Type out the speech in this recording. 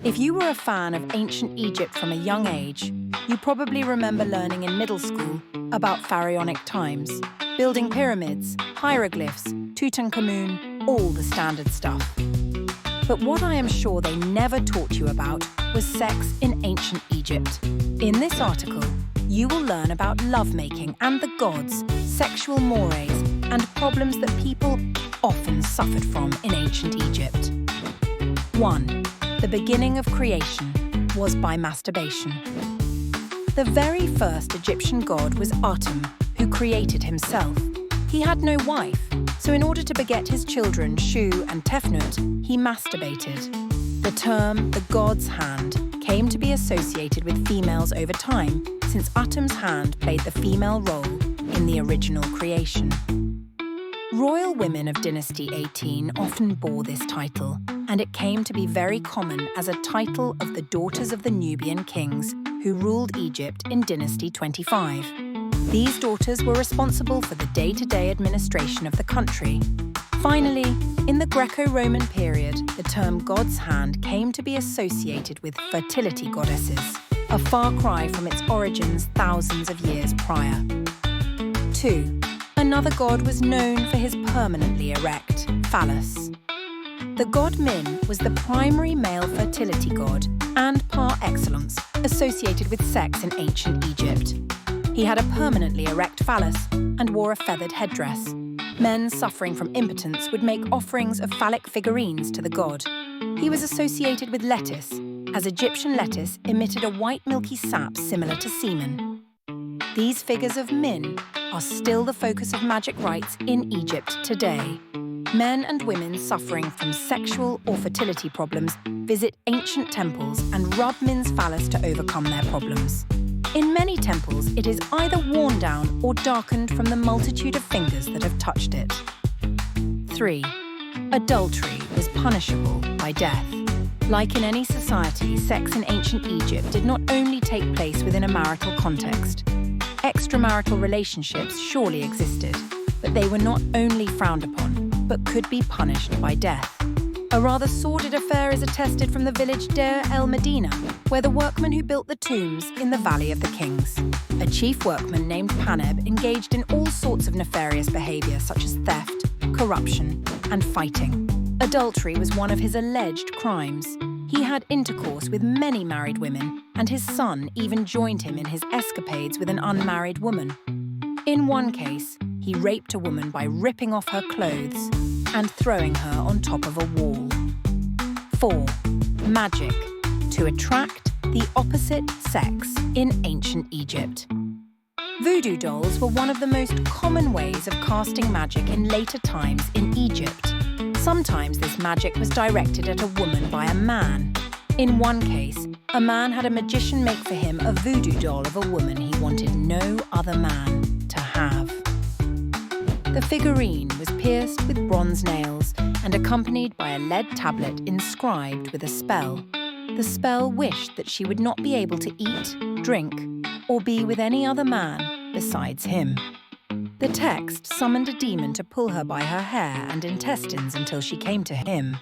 If you were a fan of ancient Egypt from a young age, you probably remember learning in middle school about pharaonic times, building pyramids, hieroglyphs, Tutankhamun, all the standard stuff. But what I am sure they never taught you about was sex in ancient Egypt. In this article, you will learn about lovemaking and the gods, sexual mores, and problems that people often suffered from in ancient Egypt. 1. The beginning of creation was by masturbation. The very first Egyptian god was Atum, who created himself. He had no wife, so in order to beget his children, Shu and Tefnut, he masturbated. The term the god's hand came to be associated with females over time, since Atum's hand played the female role in the original creation. Royal women of Dynasty 18 often bore this title, and it came to be very common as a title of the daughters of the Nubian kings who ruled Egypt in Dynasty 25. These daughters were responsible for the day-to-day administration of the country. Finally, in the Greco-Roman period, the term God's hand came to be associated with fertility goddesses, a far cry from its origins thousands of years prior. 2. Another god was known for his permanently erect phallus. The god Min was the primary male fertility god and par excellence associated with sex in ancient Egypt. He had a permanently erect phallus and wore a feathered headdress. Men suffering from impotence would make offerings of phallic figurines to the god. He was associated with lettuce, as Egyptian lettuce emitted a white milky sap similar to semen. These figures of Min are still the focus of magic rites in Egypt today. Men and women suffering from sexual or fertility problems visit ancient temples and rub Min's phallus to overcome their problems. In many temples, it is either worn down or darkened from the multitude of fingers that have touched it. 3. Adultery was punishable by death. Like in any society, sex in ancient Egypt did not only take place within a marital context. Extramarital relationships surely existed, but they were not only frowned upon, but could be punished by death. A rather sordid affair is attested from the village Deir el-Medina, where the workmen who built the tombs in the Valley of the Kings. A chief workman named Paneb engaged in all sorts of nefarious behaviour such as theft, corruption, and fighting. Adultery was one of his alleged crimes. He had intercourse with many married women, and his son even joined him in his escapades with an unmarried woman. In one case, he raped a woman by ripping off her clothes and throwing her on top of a wall. 4. Magic, to attract the opposite sex in ancient Egypt. Voodoo dolls were one of the most common ways of casting magic in later times in Egypt. Sometimes this magic was directed at a woman by a man. In one case, a man had a magician make for him a voodoo doll of a woman he wanted no other man to have. The figurine was pierced with bronze nails and accompanied by a lead tablet inscribed with a spell. The spell wished that she would not be able to eat, drink, or be with any other man besides him. The text summoned a demon to pull her by her hair and intestines until she came to him.